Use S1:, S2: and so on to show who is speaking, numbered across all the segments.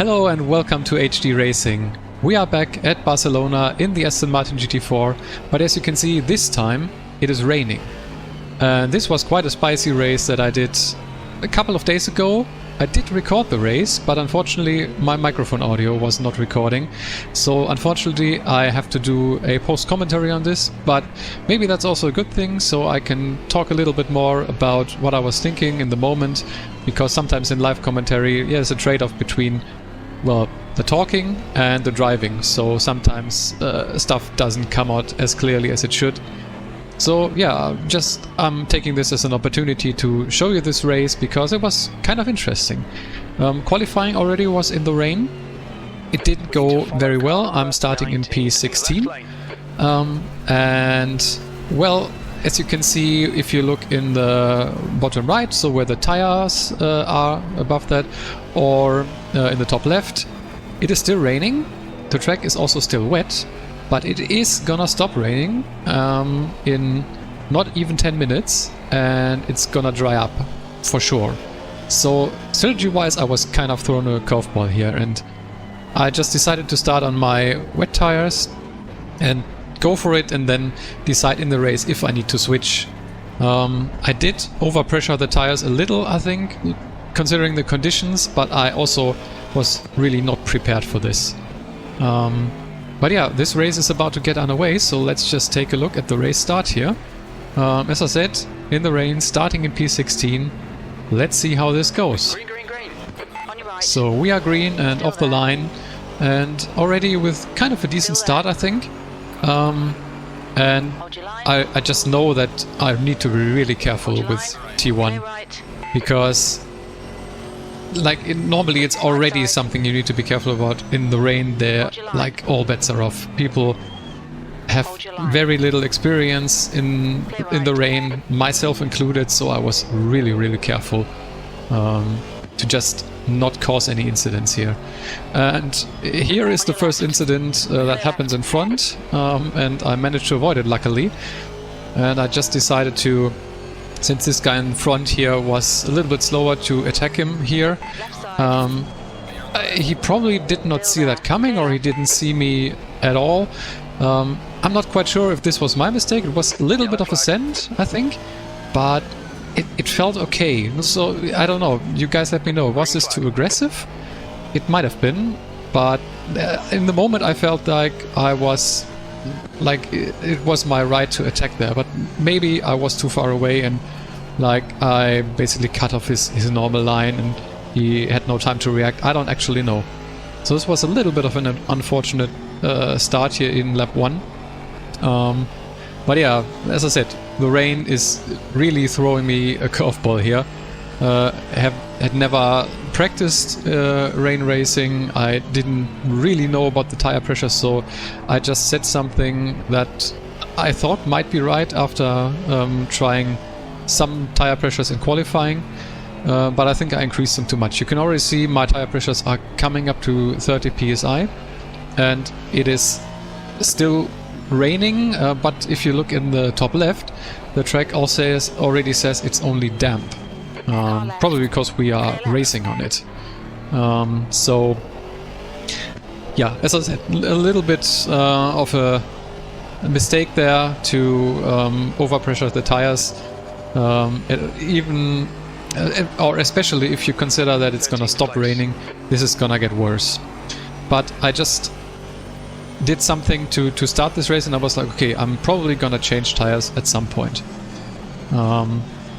S1: Hello and welcome to HD Racing. We are back at Barcelona in the Aston Martin GT4, but as you can see this time it is raining. This was quite a spicy race that I did a couple of days ago. I did record the race, but unfortunately my microphone audio was not recording. So unfortunately I have to do a post-commentary on this, but maybe that's also a good thing, so I can talk a little bit more about what I was thinking in the moment, because sometimes in live commentary there's a trade-off between, well, the talking and the driving, so sometimes stuff doesn't come out as clearly as it should. So yeah, I'm taking this as an opportunity to show you this race because it was kind of interesting. Qualifying already was in the rain. It didn't go very well. I'm starting in P16. And well, as you can see, if you look in the bottom right, so where the tires are above that, or in the top left, it is still raining. The track is also still wet. But it is gonna stop raining in not even 10 minutes, and it's gonna dry up for sure. So strategy-wise I was kind of thrown a curveball here, and I just decided to start on my wet tires and go for it, and then decide in the race if I need to switch. I did overpressure the tires a little, I think, considering the conditions, but I also was really not prepared for this. But yeah, this race is about to get underway, so let's just take a look at the race start here. As I said, in the rain, starting in P16. Let's see how this goes.
S2: Green. On your right.
S1: So we are green and off the line, and already with kind of a decent start, I think. And I just know that I need to be really careful with T1, because normally it's already something you need to be careful about. In the rain there, like, all bets are off. People have very little experience in the rain, myself included, so I was really careful to just not cause any incidents here. And here is the first incident that happens in front, and I managed to avoid it luckily. And I just decided to, since this guy in front here was a little bit slower, to attack him here. He probably did not see that coming, or he didn't see me at all. I'm not quite sure if this was my mistake. It was a little bit of a send, I think, but it felt okay. So I don't know, you guys let me know, was this too aggressive? It might have been, but in the moment I felt like it was my right to attack there, but maybe I was too far away and I basically cut off his normal line and he had no time to react. I don't actually know. So this was a little bit of an unfortunate start here in lap 1. But yeah, as I said, the rain is really throwing me a curveball here. Had never practiced rain racing. I didn't really know about the tire pressure, so I just said something that I thought might be right after trying some tire pressures in qualifying, but I think I increased them too much. You can already see my tire pressures are coming up to 30 psi, and it is still raining, but if you look in the top left, the track also already says it's only damp. Probably because we are racing on it. So yeah, as I said, a little bit of a mistake there to overpressure the tires, or especially if you consider that it's gonna stop raining, this is gonna get worse. But I just did something to start this race, and I was like, okay, I'm probably gonna change tires at some point.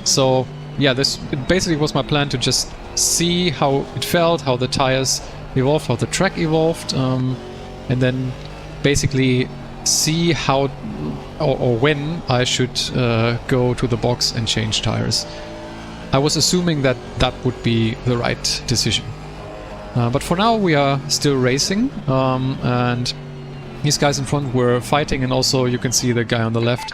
S1: So yeah, this basically was my plan, to just see how it felt, how the tires evolved, how the track evolved, and then basically see how or when I should go to the box and change tires. I was assuming that that would be the right decision. But for now we are still racing, and these guys in front were fighting, and also you can see the guy on the left.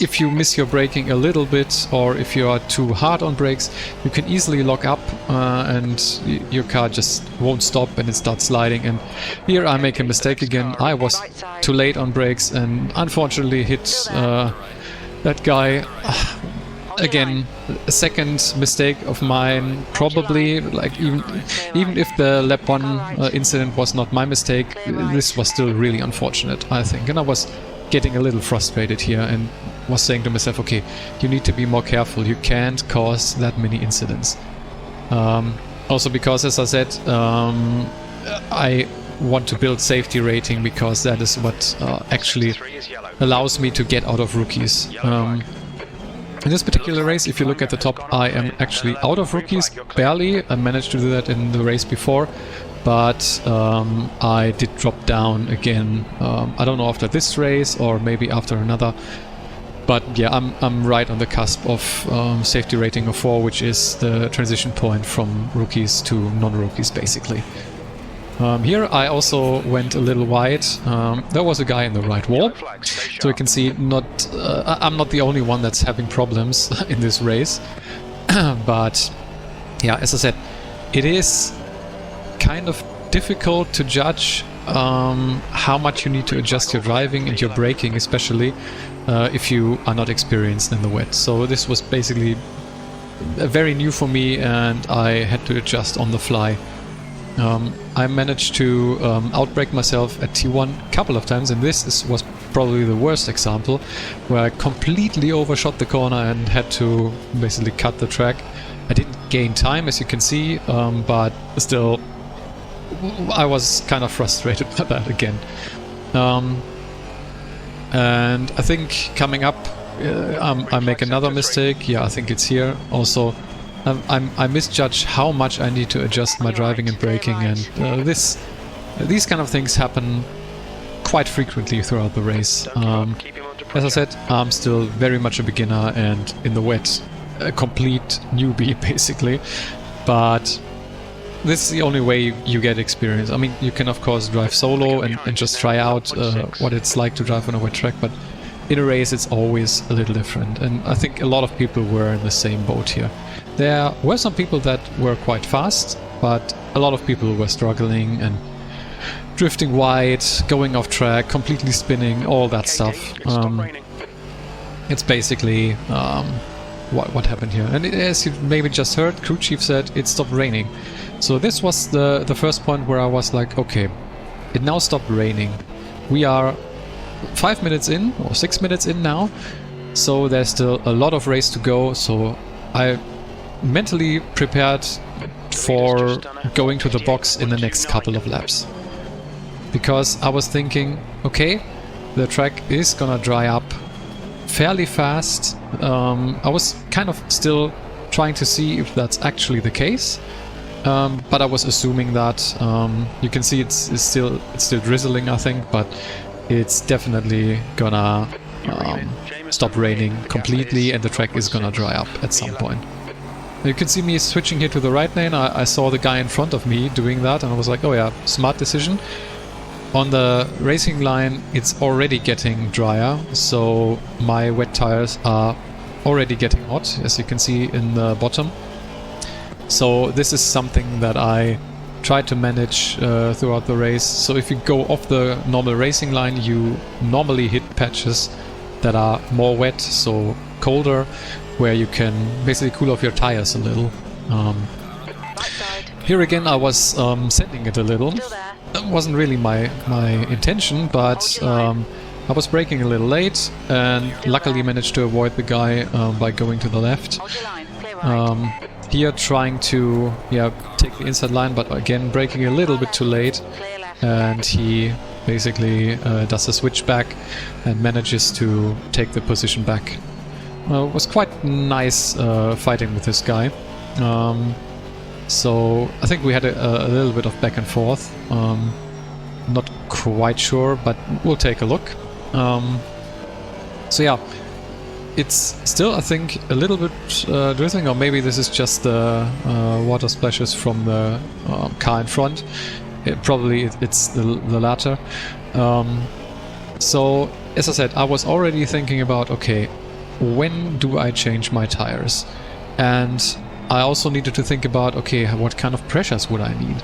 S1: If you miss your braking a little bit, or if you are too hard on brakes, you can easily lock up and your car just won't stop and it starts sliding. And here I make a mistake again. I was too late on brakes and unfortunately hit that guy. again, a second mistake of mine, probably, like even if the lap 1 incident was not my mistake, this was still really unfortunate, I think. And I was getting a little frustrated here and was saying to myself, okay, you need to be more careful, you can't cause that many incidents. Also because, as I said, I want to build safety rating because that is what actually allows me to get out of rookies. In this particular race, if you look at the top, I am actually out of rookies, barely. I managed to do that in the race before, but I did drop down again. I don't know after this race or maybe after another, but yeah, I'm right on the cusp of safety rating of 4, which is the transition point from rookies to non-rookies, basically. Here I also went a little wide. There was a guy in the right wall, so you can see I'm not the only one that's having problems in this race. But yeah, as I said, it is kind of difficult to judge how much you need to adjust your driving and your braking, especially if you are not experienced in the wet. So this was basically very new for me and I had to adjust on the fly. I managed to outbrake myself at T1 a couple of times, and this was probably the worst example, where I completely overshot the corner and had to basically cut the track. I didn't gain time, as you can see, but still I was kind of frustrated by that again. And I think coming up I make another mistake. Yeah, I think it's here also. I misjudge how much I need to adjust my driving and braking, and these kind of things happen quite frequently throughout the race. As I said, I'm still very much a beginner and in the wet a complete newbie basically, but this is the only way you get experience. I mean, you can of course drive solo and just try out what it's like to drive on a wet track, but in a race it's always a little different, and I think a lot of people were in the same boat here. There were some people that were quite fast, but a lot of people were struggling and drifting wide, going off track, completely spinning, all that stuff. It's basically what happened here. And as you maybe just heard, crew chief said it stopped raining. So this was the first point where I was like, okay, it now stopped raining. We are 5 minutes in, or 6 minutes in now, so there's still a lot of race to go, so I mentally prepared for going to the box in the next couple of laps. Because I was thinking, okay, the track is gonna dry up fairly fast. I was kind of still trying to see if that's actually the case, but I was assuming that. You can see it's still drizzling, I think, but it's definitely gonna stop raining completely and the track is gonna dry up at some point. You can see me switching here to the right lane. I saw the guy in front of me doing that and I was like, oh yeah, smart decision. On the racing line it's already getting drier, so my wet tires are already getting hot, as you can see in the bottom. So this is something that I try to manage throughout the race. So if you go off the normal racing line, you normally hit patches that are more wet, so colder, where you can basically cool off your tires a little. Here again I was sending it a little. That wasn't really my intention, but I was braking a little late and luckily managed to avoid the guy by going to the left. Here trying to take the inside line, but again braking a little bit too late, and he basically does a switch back and manages to take the position back. It was quite nice fighting with this guy. So I think we had a little bit of back and forth. Not quite sure, but we'll take a look. So yeah, it's still, I think, a little bit drizzling, or maybe this is just the water splashes from the car in front. Probably it's the latter. So as I said, I was already thinking about, okay, when do I change my tires? And I also needed to think about, okay, what kind of pressures would I need?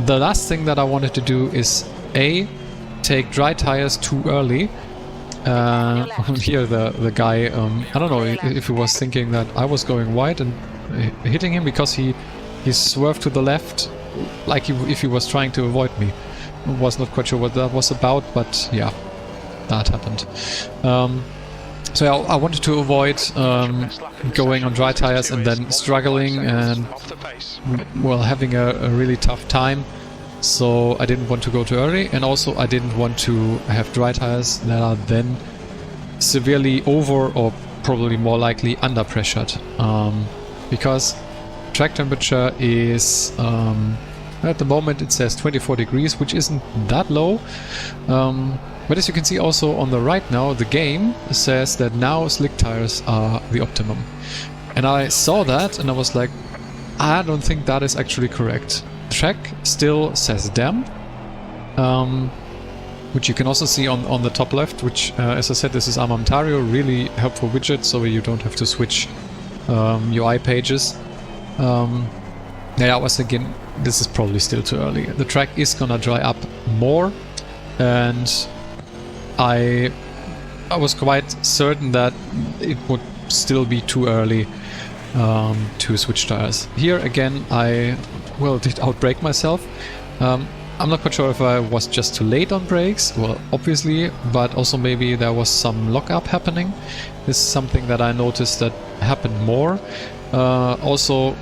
S1: The last thing that I wanted to do is A, take dry tires too early, Here the guy, I don't know if he was thinking that I was going wide and hitting him, because he swerved to the left like if he was trying to avoid me. Was not quite sure what that was about, but yeah, that happened. So yeah, I wanted to avoid going on dry tires and then struggling and, well, having a really tough time. So I didn't want to go too early, and also I didn't want to have dry tires that are then severely over, or probably more likely under pressured, because track temperature is at the moment it says 24 degrees, which isn't that low, but as you can see also on the right now, the game says that now slick tires are the optimum, and I saw that and I was like, I don't think that is actually correct. Track still says damp, which you can also see on the top left, which as I said, this is Armamentario, really helpful widget, so you don't have to switch UI pages. Yeah, I was thinking this is probably still too early. The track is gonna dry up more, and I was quite certain that it would still be too early to switch tires. Here again I did outbrake myself. I'm not quite sure if I was just too late on brakes, well obviously, but also maybe there was some lockup happening. This is something that I noticed that happened more. Also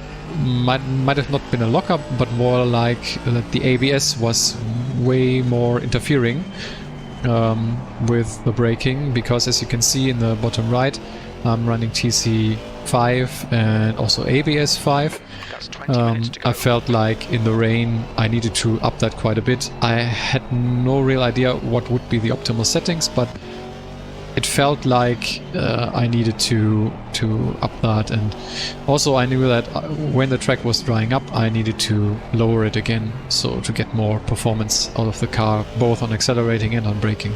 S1: might have not been a lockup, but more like that the ABS was way more interfering with the braking, because as you can see in the bottom right, I'm running TC5 and also ABS 5. I felt like in the rain I needed to up that quite a bit. I had no real idea what would be the optimal settings, but it felt like I needed to up that, and also I knew that when the track was drying up I needed to lower it again, so to get more performance out of the car, both on accelerating and on braking.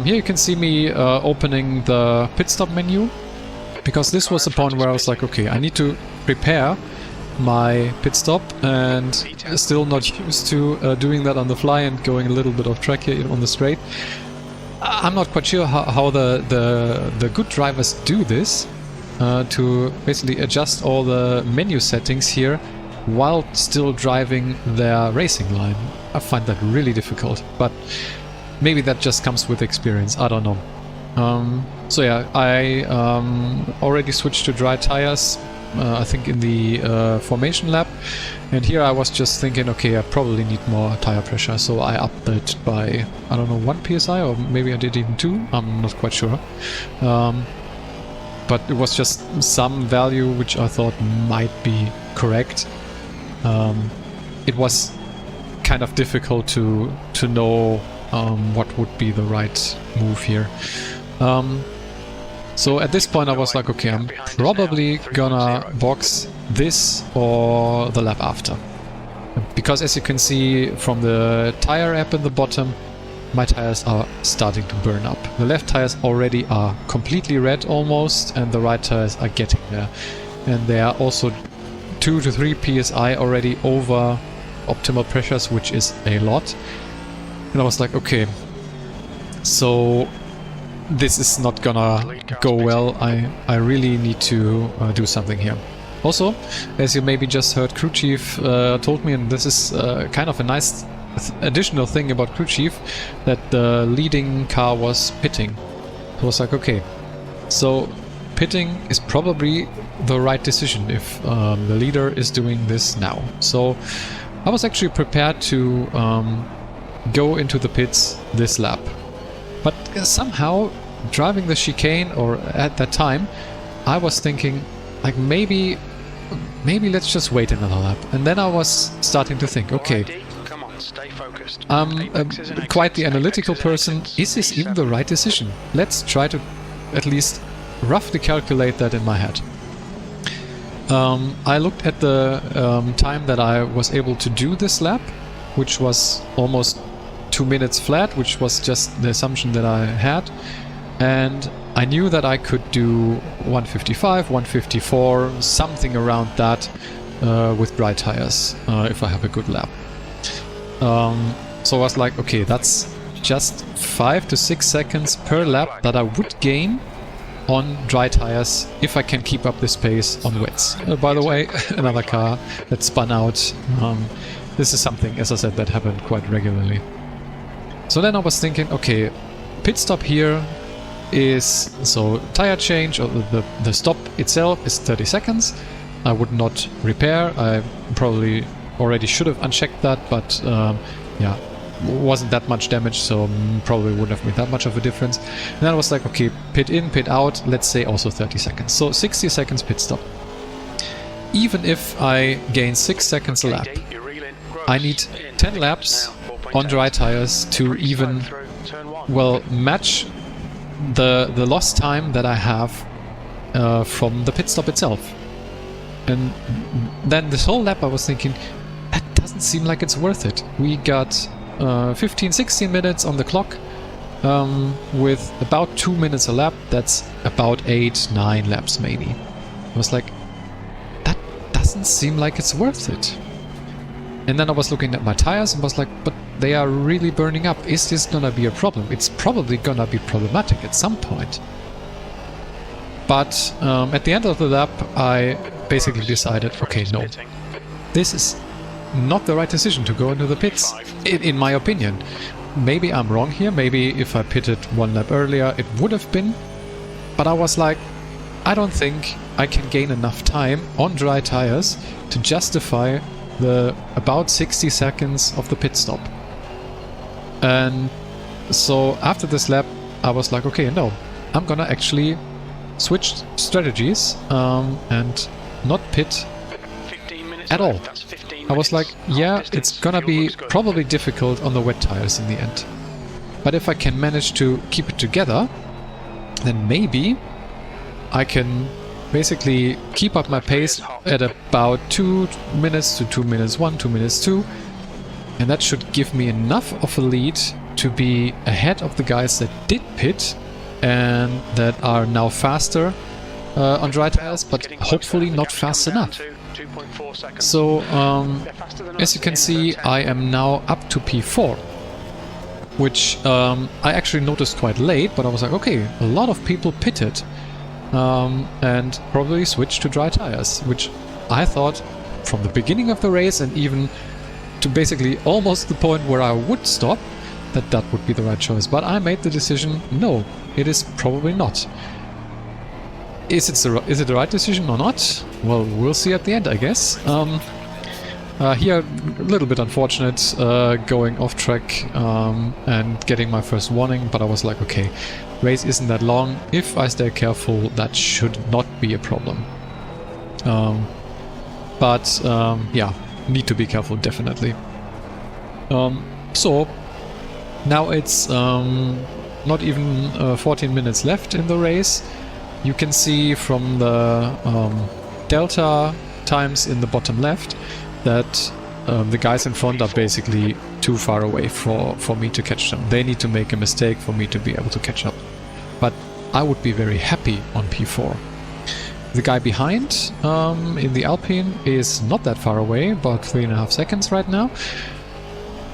S1: Here you can see me opening the pit stop menu, because this was the point where I was like, okay, I need to prepare my pit stop, and still not used to doing that on the fly and going a little bit off track here on the straight. I'm not quite sure how the good drivers do this, to basically adjust all the menu settings here while still driving their racing line. I find that really difficult, but maybe that just comes with experience, I don't know. So yeah, I already switched to dry tires, I think in the formation lap, and here I was just thinking, okay, I probably need more tire pressure, so I upped it by, I don't know, 1 psi, or maybe I did even 2, I'm not quite sure. But it was just some value which I thought might be correct. It was kind of difficult to know what would be the right move here. So at this point I was like, okay, I'm probably gonna box this or the lap after. Because as you can see from the tire app in the bottom, my tires are starting to burn up. The left tires already are completely red almost, and the right tires are getting there. And they are also 2 to 3 psi already over optimal pressures, which is a lot. And I was like, okay, so this is not gonna go well. I really need to do something here. Also, as you maybe just heard, Crew Chief told me, and this is kind of a nice additional thing about Crew Chief, that the leading car was pitting. I was like, okay, so pitting is probably the right decision if the leader is doing this now. So I was actually prepared to go into the pits this lap. But somehow, driving the chicane, or at that time, I was thinking, like, maybe let's just wait another lap. And then I was starting to think, okay, I'm quite the analytical person. Is this even the right decision? Let's try to at least roughly calculate that in my head. I looked at the time that I was able to do this lap, which was almost 2 minutes flat, which was just the assumption that I had, and I knew that I could do 155, 154, something around that with dry tires if I have a good lap. So I was like, okay, that's just 5 to 6 seconds per lap that I would gain on dry tires if I can keep up this pace on wets. By the way, another car that spun out. This is something, as I said, that happened quite regularly. So then I was thinking, okay, pit stop here is, so tire change, or the stop itself is 30 seconds. I would not repair. I probably already should have unchecked that, but yeah, wasn't that much damage, so probably wouldn't have made that much of a difference. And then I was like, okay, pit in, pit out, let's say also 30 seconds. So 60 seconds pit stop. Even if I gain 6 seconds a lap, I need 10 laps on dry tires to even, well, match the lost time that I have from the pit stop itself. And then this whole lap I was thinking, that doesn't seem like it's worth it. We got 15-16 minutes on the clock with about 2 minutes a lap. That's about 8-9 laps maybe. I was like, that doesn't seem like it's worth it. And then I was looking at my tires and was like, but they are really burning up. Is this gonna be a problem? It's probably gonna be problematic at some point. But at the end of the lap, I basically decided, okay, no, this is not the right decision to go into the pits, in my opinion. Maybe I'm wrong here. Maybe if I pitted 1 lap earlier, it would have been. But I was like, I don't think I can gain enough time on dry tires to justify the about 60 seconds of the pit stop. And so after this lap, I was like, okay, no, I'm gonna actually switch strategies and not pit at all. I was like, yeah, it's gonna be probably difficult on the wet tires in the end. But if I can manage to keep it together, then maybe I can basically keep up my pace at about 2 minutes to 2 minutes 1, 2 minutes 2. And that should give me enough of a lead to be ahead of the guys that did pit and that are now faster on dry tires, but hopefully not fast enough. So, as you can see, I am now up to P4, which I actually noticed quite late, but I was like, okay, a lot of people pitted and probably switched to dry tires, which I thought from the beginning of the race and even to basically almost the point where I would stop, that would be the right choice. But I made the decision, no, it is probably not. Is it the right decision or not? Well, we'll see at the end, I guess. Here, a little bit unfortunate, going off track and getting my first warning, but I was like, okay, race isn't that long. If I stay careful, that should not be a problem. Yeah, need to be careful, definitely. So, now it's not even 14 minutes left in the race. You can see from the delta times in the bottom left that the guys in front are basically too far away for me to catch them. They need to make a mistake for me to be able to catch up. But I would be very happy on P4. The guy behind in the Alpine is not that far away, about 3.5 seconds right now.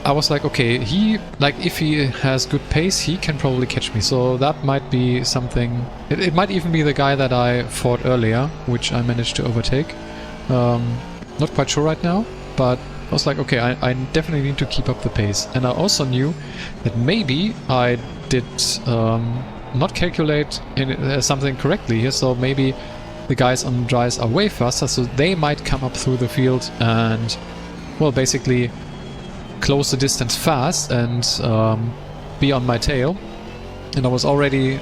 S1: I was like, okay, if he has good pace, he can probably catch me. So that might be something. It might even be the guy that I fought earlier, which I managed to overtake. Not quite sure right now, but I was like, okay, I definitely need to keep up the pace. And I also knew that maybe I did not calculate something correctly here, so maybe the guys on dries are way faster, so they might come up through the field and, well, basically close the distance fast and be on my tail. And I was already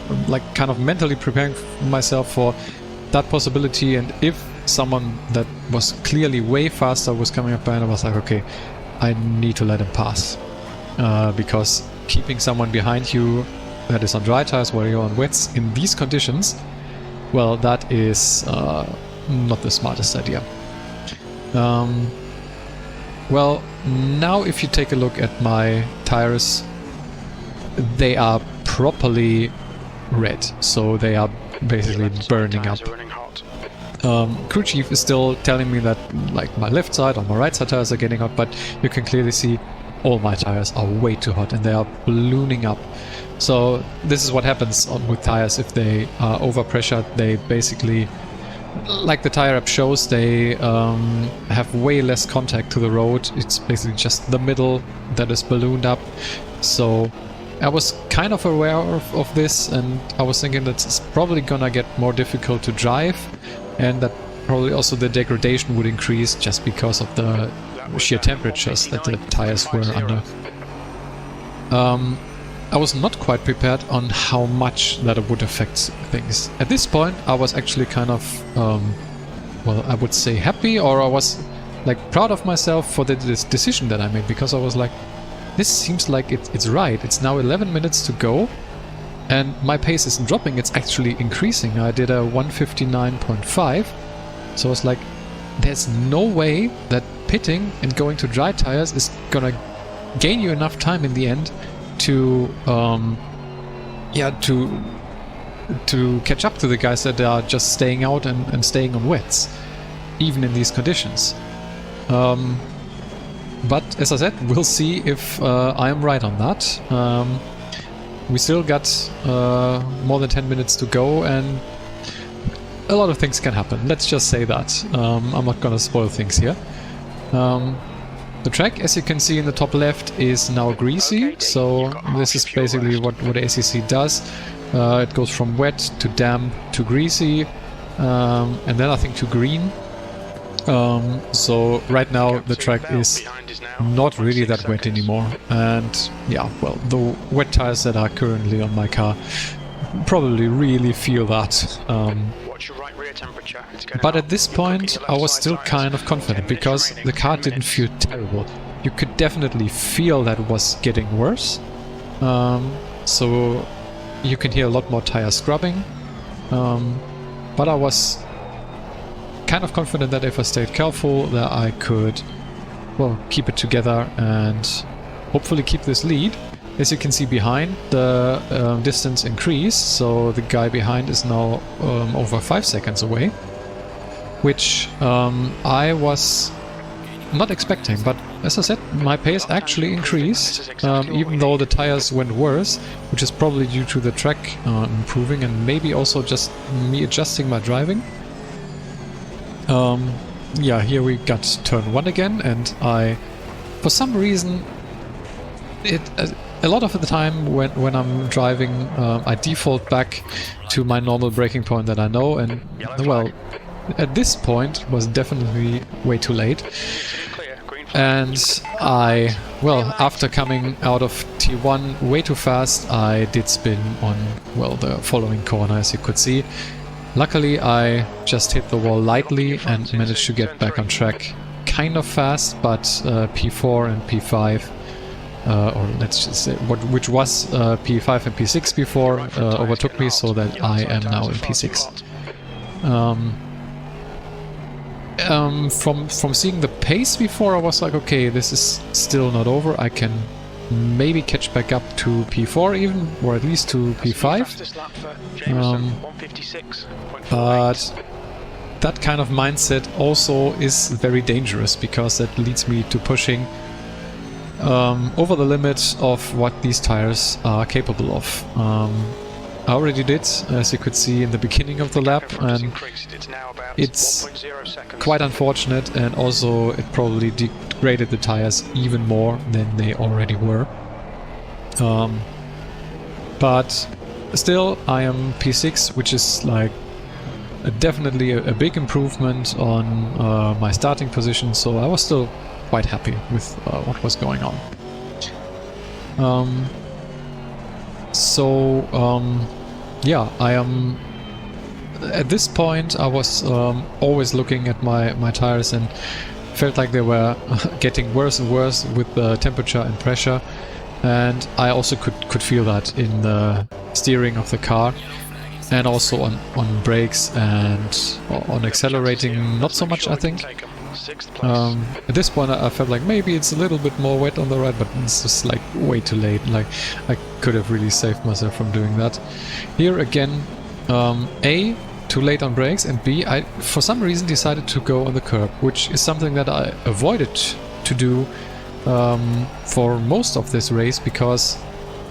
S1: kind of mentally preparing myself for that possibility, and if someone that was clearly way faster was coming up behind, I was like, okay, I need to let him pass, because keeping someone behind you that is on dry tires while you're on wets in these conditions, well, that is not the smartest idea. Well, now if you take a look at my tires, they are properly red, so they are basically burning up. Crew chief is still telling me that my left side or my right side tires are getting hot, but you can clearly see all my tires are way too hot and they are ballooning up. So this is what happens with tires if they are overpressured. They basically, like the tire app shows, they have way less contact to the road. It's basically just the middle that is ballooned up. So I was kind of aware of this, and I was thinking that it's probably gonna get more difficult to drive, and that probably also the degradation would increase just because of the sheer temperatures that the tires were under. I was not quite prepared on how much that it would affect things. At this point I was actually kind of, well, I would say happy, or I was like proud of myself for this decision that I made, because I was like, this seems like it's right. It's now 11 minutes to go and my pace isn't dropping, it's actually increasing. I did a 159.5, so I was like, there's no way that pitting and going to dry tires is gonna gain you enough time in the end to to catch up to the guys that are just staying out and staying on wets, even in these conditions. But as I said, we'll see if I am right on that. We still got more than 10 minutes to go, and a lot of things can happen. Let's just say that. I'm not gonna spoil things here. The track, as you can see in the top left, is now greasy, so this is basically what ACC does. It goes from wet to damp to greasy, and then I think to green. So right now the track is not really that wet anymore, and yeah, well, the wet tires that are currently on my car probably really feel that. But at this point I was still kind of confident, because the car didn't feel terrible. You could definitely feel that it was getting worse, so you can hear a lot more tire scrubbing, but I was kind of confident that if I stayed careful that I could, well, keep it together and hopefully keep this lead. As you can see behind, the distance increased, so the guy behind is now over 5 seconds away, which I was not expecting. But as I said, my pace actually increased, even though the tires went worse, which is probably due to the track improving and maybe also just me adjusting my driving. Yeah, here we got turn 1 again, and I, for some reason, a lot of the time when I'm driving, I default back to my normal braking point that I know, and well, at this point it was definitely way too late. And I, well, after coming out of T1 way too fast, I did spin on, well, the following corner, as you could see. Luckily I just hit the wall lightly and managed to get back on track kind of fast, but P4 and P5, or let's just say which was P5 and P6 before, overtook me, so that I am now in P6. From seeing the pace before, I was like, okay, this is still not over. I can maybe catch back up to P4 even, or at least to P5. But that kind of mindset also is very dangerous, because that leads me to pushing over the limit of what these tires are capable of. I already did, as you could see in the beginning of the lap, and it's quite unfortunate, and also it probably degraded the tires even more than they already were. But still, I am P6, which is like definitely a big improvement on my starting position, so I was still quite happy with what was going on. Yeah, I am at this point. I was always looking at my tires and felt like they were getting worse and worse with the temperature and pressure, and I also could feel that in the steering of the car, and also on brakes and on accelerating not so much, I think. At this point I felt like maybe it's a little bit more wet on the right, but it's just like way too late. Like, I could have really saved myself from doing that. Here again, A, too late on brakes, and B, I for some reason decided to go on the curb, which is something that I avoided to do for most of this race, because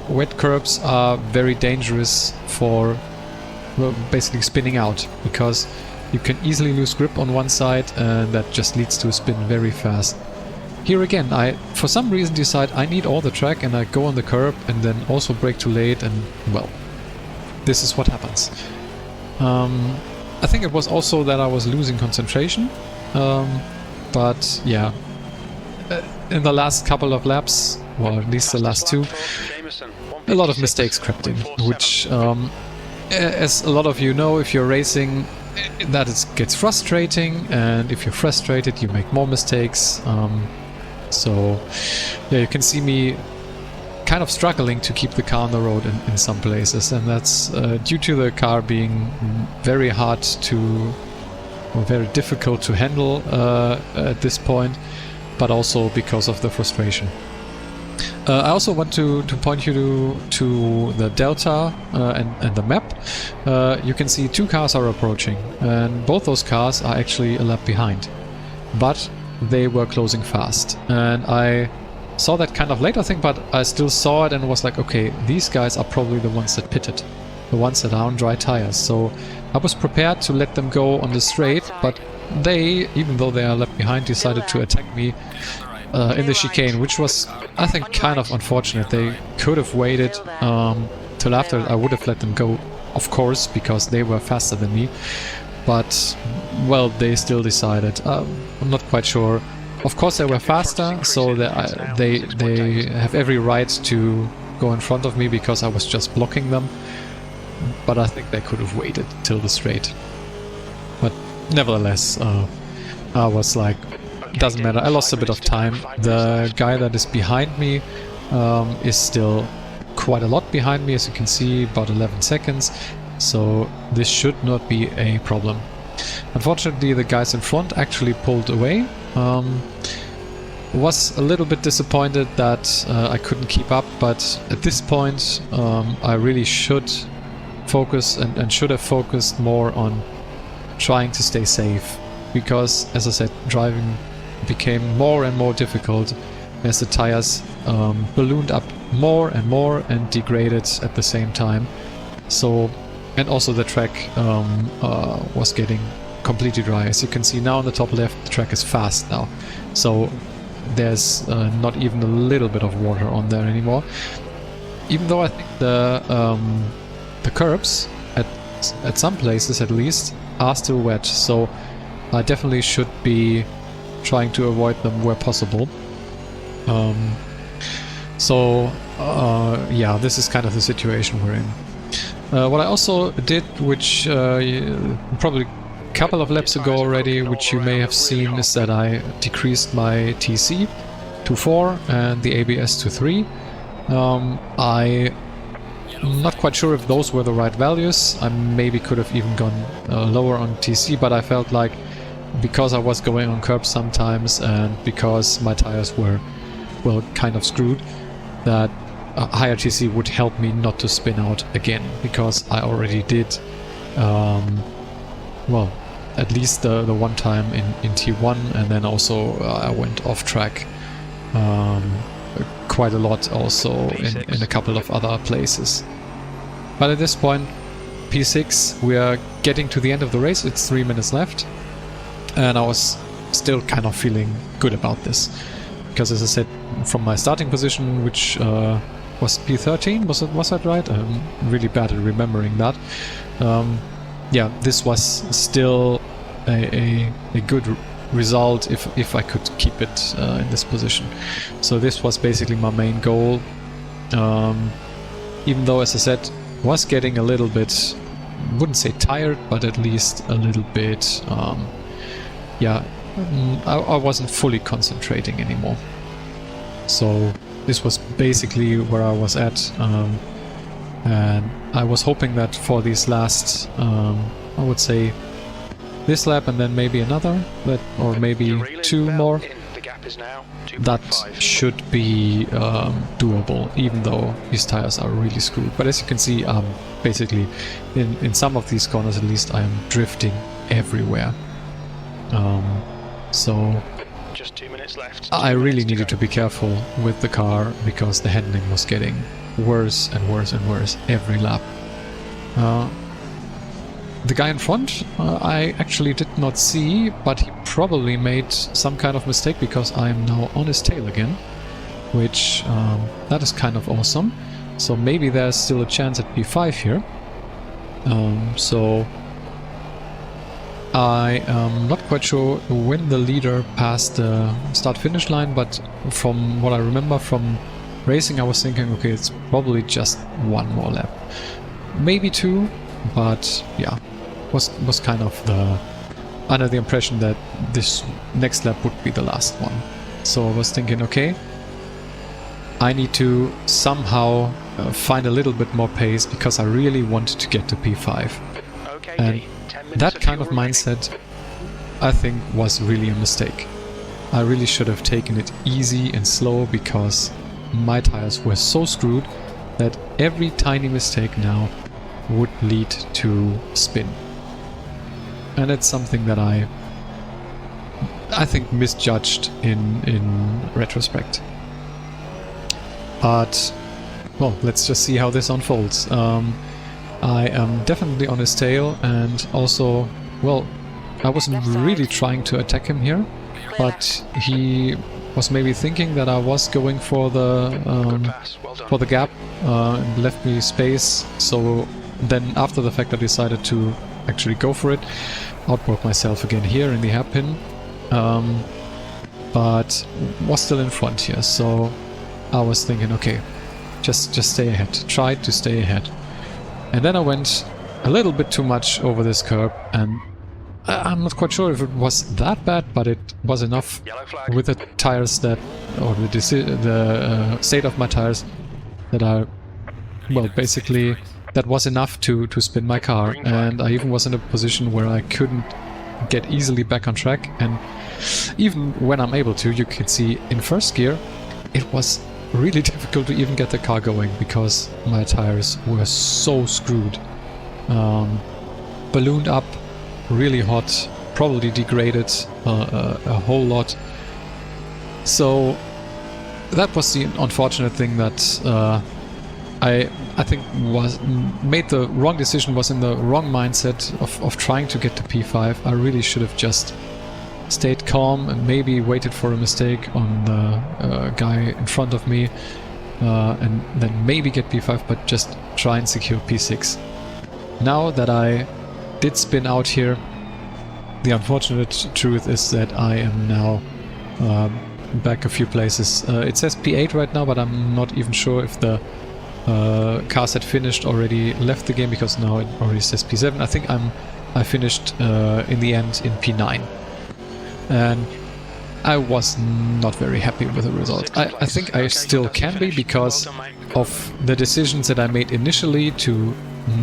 S1: wet curbs are very dangerous for basically spinning out, because you can easily lose grip on one side and that just leads to a spin very fast. Here again, I for some reason decide I need all the track and I go on the curb and then also brake too late, and well, this is what happens. I think it was also that I was losing concentration, but yeah, in the last couple of laps, well, at least the last two, a lot of mistakes crept in, which, as a lot of you know, if you're racing, that it gets frustrating, and if you're frustrated, you make more mistakes. So, yeah, you can see me kind of struggling to keep the car on the road in some places, and that's due to the car being very hard to, or very difficult to handle at this point, but also because of the frustration. I also want to point you to the delta and the map. You can see two cars are approaching, and both those cars are actually a lap behind, but they were closing fast, and I saw that kind of late, I think, but I still saw it and was like, okay, these guys are probably the ones that pitted, the ones that are on dry tires. So I was prepared to let them go on the straight, but they, even though they are left behind, decided to attack me in the chicane, which was, I think, kind of unfortunate. They could have waited till after. I would have let them go, of course, because they were faster than me, but well, they still decided. I'm not quite sure. Of course, they were faster, so they have every right to go in front of me because I was just blocking them. But I think they could have waited till the straight. But nevertheless, I was like, doesn't matter. I lost a bit of time. The guy that is behind me is still quite a lot behind me, as you can see, about 11 seconds. So this should not be a problem. Unfortunately, the guys in front actually pulled away. Was a little bit disappointed that I couldn't keep up, but at this point I really should focus and should have focused more on trying to stay safe, because, as I said, driving became more and more difficult as the tires ballooned up more and degraded at the same time. So, and also the track was getting completely dry. As you can see now on the top left, the track is fast now, so there's not even a little bit of water on there anymore. Even though I think the curbs at some places at least are still wet, so I definitely should be trying to avoid them where possible. Yeah, this is kind of the situation we're in. What I also did, which probably a couple of laps ago already, which you may have seen, is that I decreased my TC to 4 and the ABS to 3. I'm not quite sure if those were the right values. I maybe could have even gone lower on TC, but I felt like, because I was going on curbs sometimes and because my tires were, well, kind of screwed, that a higher TC would help me not to spin out again, because I already did, well, at least the one time in T1, and then also I went off track quite a lot also in a couple of other places. But at this point, P6, we are getting to the end of the race. It's 3 minutes left, and I was still kind of feeling good about this, because, as I said, from my starting position, which was P13, was that right? I'm really bad at remembering that. Yeah, this was still a good result if I could keep it in this position. So this was basically my main goal. Even though, as I said, was getting a little bit, wouldn't say tired, but at least a little bit, yeah, I wasn't fully concentrating anymore. So this was basically where I was at, and I was hoping that for these last, I would say, this lap and then maybe another, or maybe 2 more, that should be doable, even though these tires are really screwed. But as you can see, basically in some of these corners at least, I am drifting everywhere. So
S3: minutes left.
S1: I really needed to be careful with the car because the handling was getting worse and worse and worse every lap. The guy in front I actually did not see, but he probably made some kind of mistake because I am now on his tail again, which that is kind of awesome. So maybe there's still a chance at P5 here. So I am not quite sure when the leader passed the start-finish line, but from what I remember from racing I was thinking, okay, it's probably just one more lap. Maybe two, but yeah, was kind of under the impression that this next lap would be the last one. So I was thinking, okay, I need to somehow find a little bit more pace because I really wanted to get to P5.
S3: Okay,
S1: And that kind of mindset, I think, was really a mistake. I really should have taken it easy and slow because my tires were so screwed that every tiny mistake now would lead to spin. And it's something that I think misjudged in retrospect. But, well, let's just see how this unfolds. I am definitely on his tail, and also, well, I wasn't really trying to attack him here, but he was maybe thinking that I was going for the gap and left me space. So then after the fact I decided to actually go for it. Outbroke myself again here in the hairpin, but was still in front here. So I was thinking, okay, just stay ahead. Try to stay ahead. And then I went a little bit too much over this curb, and I'm not quite sure if it was that bad, but it was enough with the tires that, or the state of my tires, that I, well, basically that was enough to spin my car. And I even was in a position where I couldn't get easily back on track, and even when I'm able to, you can see in first gear it was really difficult to even get the car going because my tires were so screwed. Ballooned up, really hot, probably degraded a whole lot. So that was the unfortunate thing that I think made the wrong decision, was in the wrong mindset of trying to get to P5. I really should have just stayed calm and maybe waited for a mistake on the guy in front of me, and then maybe get P5, but just try and secure P6. Now that I did spin out here, the unfortunate truth is that I am now back a few places. It says P8 right now, but I'm not even sure if the cars had finished already left the game, because now it already says P7. I think I finished in the end in P9. And I was not very happy with the result. I think I still can be, because of the decisions that I made initially to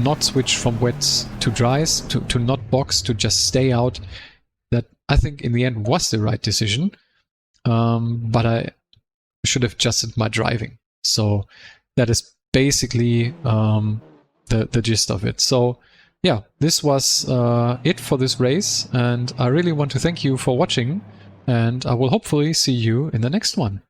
S1: not switch from wets to dries, to not box, to just stay out. That I think in the end was the right decision, but I should have adjusted my driving. So that is basically the gist of it. So yeah, this was it for this race, and I really want to thank you for watching, and I will hopefully see you in the next one.